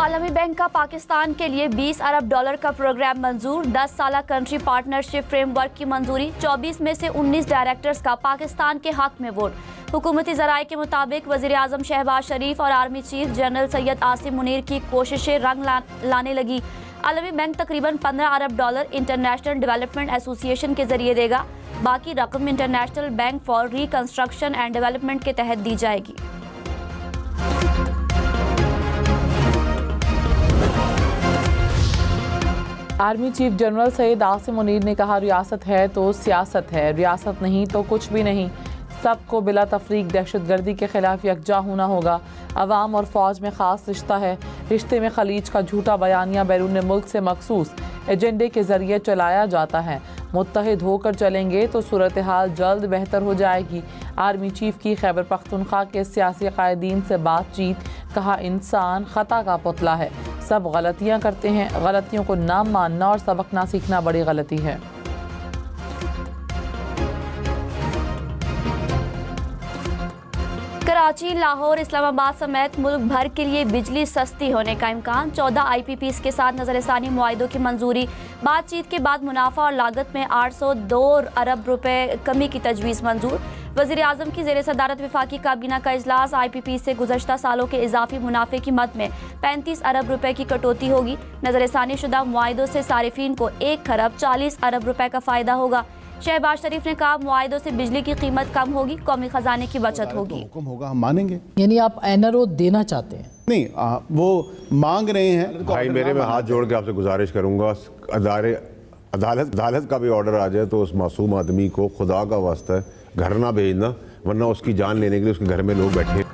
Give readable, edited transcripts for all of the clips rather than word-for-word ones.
आलमी बैंक का पाकिस्तान के लिए 20 अरब डॉलर का प्रोग्राम मंजूर। 10 साला कंट्री पार्टनरशिप फ्रेमवर्क की मंजूरी। 24 में से 19 डायरेक्टर्स का पाकिस्तान के हक में वोट। हुकूमती ज़राए के मुताबिक वज़ीर आज़म शहबाज शरीफ और army chief general Syed Asim Munir की कोशिशें रंग लाने लगी। आलमी बैंक तकरीबन 15 अरब डॉलर इंटरनेशनल डेवलपमेंट एसोसिएशन के जरिए देगा। बाकी रकम international bank for reconstruction and development के तहत दी जाएगी। Army chief general Syed Asim Munir ने कहा, रियासत है तो सियासत है, रियासत नहीं तो कुछ भी नहीं। सबको बिला तफरीक दहशतगर्दी के खिलाफ यकजा होना होगा। अवाम और फ़ौज में ख़ास रिश्ता है। रिश्ते में खलीज का झूठा बयानिया बैरून मुल्क से मखसूस एजेंडे के ज़रिए चलाया जाता है। मुत्तहिद होकर चलेंगे तो सूरत हाल जल्द बेहतर हो जाएगी। आर्मी चीफ की खैबर पख्तूनख्वा के सियासी कायदीन से बातचीत। कहा, इंसान ख़ता का पुतला है, सब गलतियाँ करते हैं। गलतियों को ना मानना और सबक ना सीखना बड़ी गलती है। कराची, लाहौर, इस्लामाबाद समेत मुल्क भर के लिए बिजली सस्ती होने का इम्कान। 14 IPPs के साथ नज़रसानी मुआहिदों की मंजूरी। बातचीत के बाद मुनाफा और लागत में 802 अरब रुपए कमी की तजवीज़ मंजूर। वज़ीर आज़म की ज़ेर सदारत वफाकी काबीना का इजलास। IPP से गुज़श्ता सालों के इजाफी मुनाफे की मद में 35 अरब रुपए की कटौती होगी। नज़रसानी शुदा मुआहिदों से सारिफीन को 1 खरब 40 अरब रुपए का फ़ायदा होगा। शहबाज शरीफ ने कहा, मुआहिदों से बिजली की कीमत कम होगी, कौमी खजाने की बचत होगी। हुक्म होगा हम मानेंगे। यानी आप NRO देना चाहते हैं? नहीं, वो मांग रहे हैं। भाई मेरे मैं हाथ जोड़ के आपसे गुजारिश करूंगा, अदालत का भी ऑर्डर आ जाए तो उस मासूम आदमी को खुदा का वास्ता है घर ना भेजना, वरना उसकी जान लेने के लिए उसके घर में लोग बैठे।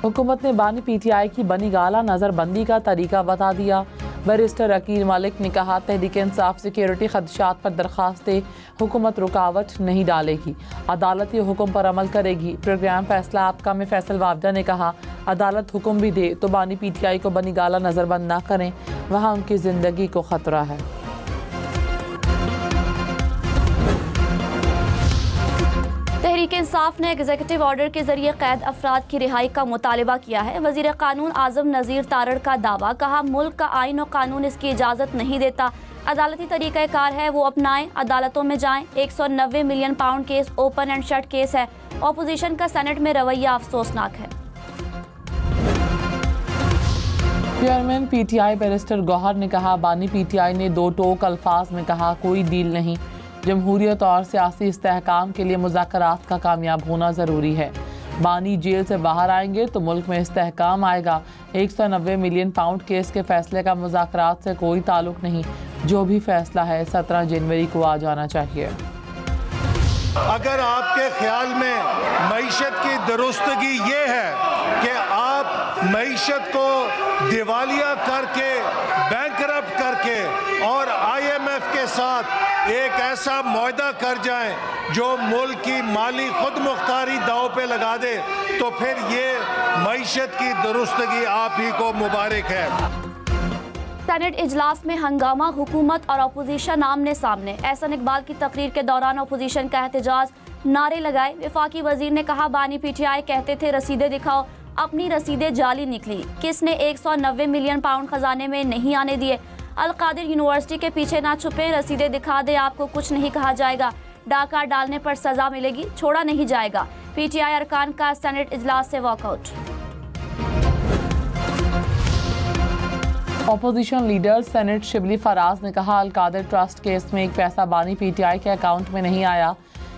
हुकूमत ने बानी PTI की बनी गाला नज़रबंदी का तरीका बता दिया। बैरिस्टर अकील मालिक ने कहा, तहरीक इंसाफ सिक्योरिटी खदशात पर दरखास्तें हुकूमत रुकावट नहीं डालेगी, अदालत ये हुक्म पर अमल करेगी। प्रोग्राम फैसला आपका में फैसल वावडा ने कहा, अदालत हुक्म भी दे तो बानी PTI को बनी गाला नज़रबंद ना करें, वहाँ उनकी ज़िंदगी को ख़तरा है। तहरीक इंसाफ ने एग्जीक्यूटिव ऑर्डर के जरिए कैद अफराद की रिहाई का मुतालबा किया है। वजीर कानून आजम नज़ीर तारड़ का दावा। कहा, मुल्क का आइन और कानून इसकी इजाज़त नहीं देता, अदालती तरीक़ाकार है वो अपनाएं, अदालतों में जाएं। 190 million pound case open and shut case है। अपोजिशन का सेनेट में रवैया अफसोसनाक है। चेयरमैन PTI बैरिस्टर गौहर ने कहा, बानी PTI ने दो टोक अल्फाज में कहा, कोई डील नहीं। जमहूरियत और सियासी इस्तेहकाम के लिए मुज़ाकरात का कामयाब होना ज़रूरी है। बानी जेल से बाहर आएंगे तो मुल्क में इस्तेहकाम आएगा। 190 मिलियन पाउंड केस के फैसले का मुज़ाकरात से कोई ताल्लुक नहीं। जो भी फैसला है 17 जनवरी को आ जाना चाहिए। अगर आपके ख्याल में मईशत की दुरुस्तगी ये है कि आप मईशत को दिवालिया करके, बैंकरप्ट करके और IMF के साथ एक ऐसा मुआहदा कर जाएं जो मुल्क की माली खुद मुख्तारी दाव पे लगा दे, तो फिर ये मईशत की दुरुस्तगी आप ही को मुबारक है। सेनेट इजलास में हंगामा, हुकूमत और अपोजिशन आमने सामने। एहसन इकबाल की तकरीर के दौरान अपोजिशन का एहतजाज, नारे लगाए। वफाकी वजीर ने कहा, बानी PTI कहते थे रसीदें दिखाओ, अपनी रसीदें जाली निकली। किसने 190 मिलियन पाउंड खजाने में नहीं आने दिए? अलकादिर यूनिवर्सिटी के पीछे ना छुपे, रसीदें दिखा दे, आपको कुछ नहीं कहा जाएगा। डाका डालने पर सजा मिलेगी, छोड़ा नहीं जाएगा। PTI अरकान का सेनेट इजलास से walkout. Opposition leader senate Shibli Faraz ने कहा, अलकादिर ट्रस्ट केस में एक पैसा बानी PTI के अकाउंट में नहीं आया।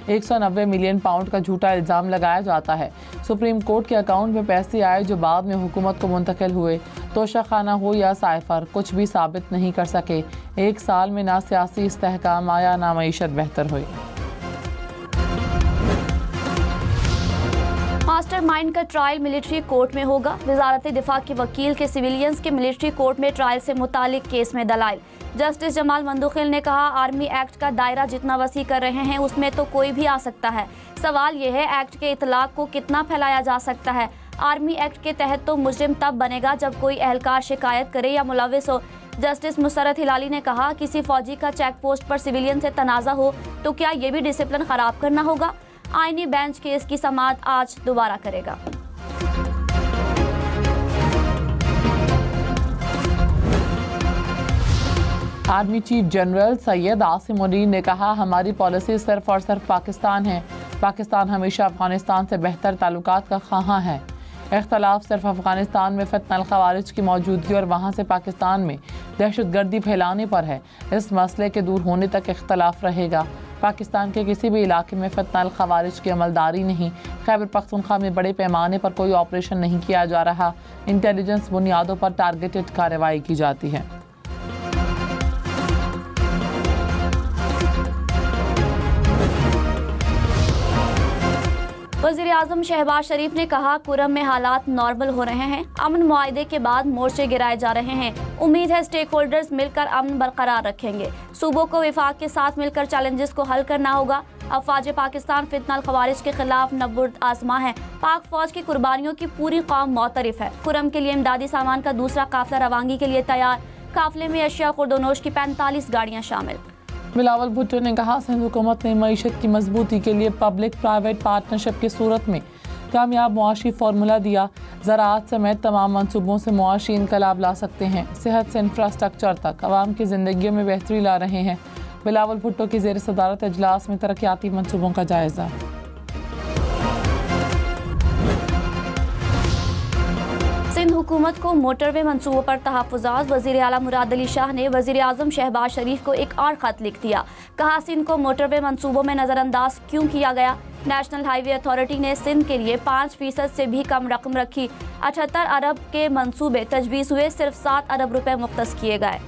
190 मिलियन पाउंड का झूठा इल्ज़ाम लगाया जाता है। सुप्रीम कोर्ट के अकाउंट में पैसे आए जो बाद में हुकूमत को मुंतकिल हुए। तोशाखाना हो या साइफर, कुछ भी साबित नहीं कर सके। 1 साल में ना सियासी इस्तेहकाम आया, ना मईशत बेहतर हुई। मास्टरमाइंड का ट्रायल मिलिट्री कोर्ट में होगा। वजारत दिफा के वकील के सिविलियंस के मिलिट्री कोर्ट में ट्रायल से मुतालिक केस में दलाइल। जस्टिस जमाल मंदुखिल ने कहा, आर्मी एक्ट का दायरा जितना वसी कर रहे हैं उसमें तो कोई भी आ सकता है। सवाल यह है, एक्ट के इतलाक को कितना फैलाया जा सकता है। आर्मी एक्ट के तहत तो मुजरिम तब बनेगा जब कोई एहलकार शिकायत करे या मुलविस हो। जस्टिस मुसरत हिलाली ने कहा, किसी फौजी का चेक पोस्ट पर सिविलियन से तनाज़ा हो तो क्या ये भी डिसिप्लिन खराब करना होगा? आईनी बेंच केस की समाअत आज दोबारा करेगा। Army chief general Syed Asim Munir ने कहा, हमारी पॉलिसी सिर्फ और सिर्फ पाकिस्तान है। पाकिस्तान हमेशा अफगानिस्तान से बेहतर ताल्लुकात का ख़्वाहां है। इख्तलाफ सिर्फ अफगानिस्तान में फितना ख़वारिज की मौजूदगी और वहाँ से पाकिस्तान में दहशतगर्दी फैलाने पर है। इस मसले के दूर होने तक इख्तलाफ रहेगा। पाकिस्तान के किसी भी इलाके में फितना ख़वारिज की अमलदारी नहीं। खैबर पख्तूनख्वा में बड़े पैमाने पर कोई ऑपरेशन नहीं किया जा रहा। इंटेलिजेंस बुनियादों पर टारगेटेड कार्रवाई की जाती है। वज़ीर-ए-आज़म शहबाज शरीफ ने कहा, कुरम में हालात नॉर्मल हो रहे हैं। अमन मुआहदे के बाद मोर्चे गिराए जा रहे हैं। उम्मीद है स्टेक होल्डर्स मिलकर अमन बरकरार रखेंगे। सूबों को विफाक के साथ मिलकर चैलेंजेस को हल करना होगा। अफवाज पाकिस्तान फितना खवारिज के खिलाफ नबुर्द आजमा है। पाक फौज की कुर्बानियों की पूरी कौम मोतरफ है। कुरम के लिए इमदादी सामान का दूसरा काफिला रवानगी के लिए तैयार। काफिले में अशिया खुर्दोनोश की 45 गाड़ियाँ शामिल। बिलावल भुट्टो ने कहा, सिंध हुकूमत ने मईशत की मजबूती के लिए पब्लिक प्राइवेट पार्टनरशिप की सूरत में कामयाब मुआशी फार्मूला दिया। ज़राअत समेत तमाम मनसूबों से मुआशी इनकलाब ला सकते हैं। सेहत से इंफ्रास्ट्रक्चर तक आवाम की ज़िंदगी में बेहतरी ला रहे हैं। बिलावल भुट्टो की ज़ेर सदारत इजलास में तरक्याती मनसूबों का जायज़ा। सिंध हुकूमत को मोटरवे मंसूबों पर तहफ़्फ़ुज़ात। वज़ीर आला मुराद अली शाह ने वज़ीर-ए-आज़म शहबाज शरीफ को एक और ख़त लिख दिया। कहा, सिंध को मोटरवे मंसूबों में नज़रअंदाज क्यों किया गया। नेशनल हाईवे अथॉरिटी ने सिंध के लिए 5% से भी कम रकम रखी। 78 अरब के मंसूबे तजवीज़ हुए, सिर्फ 7 अरब रुपए मुख्तस किए गए।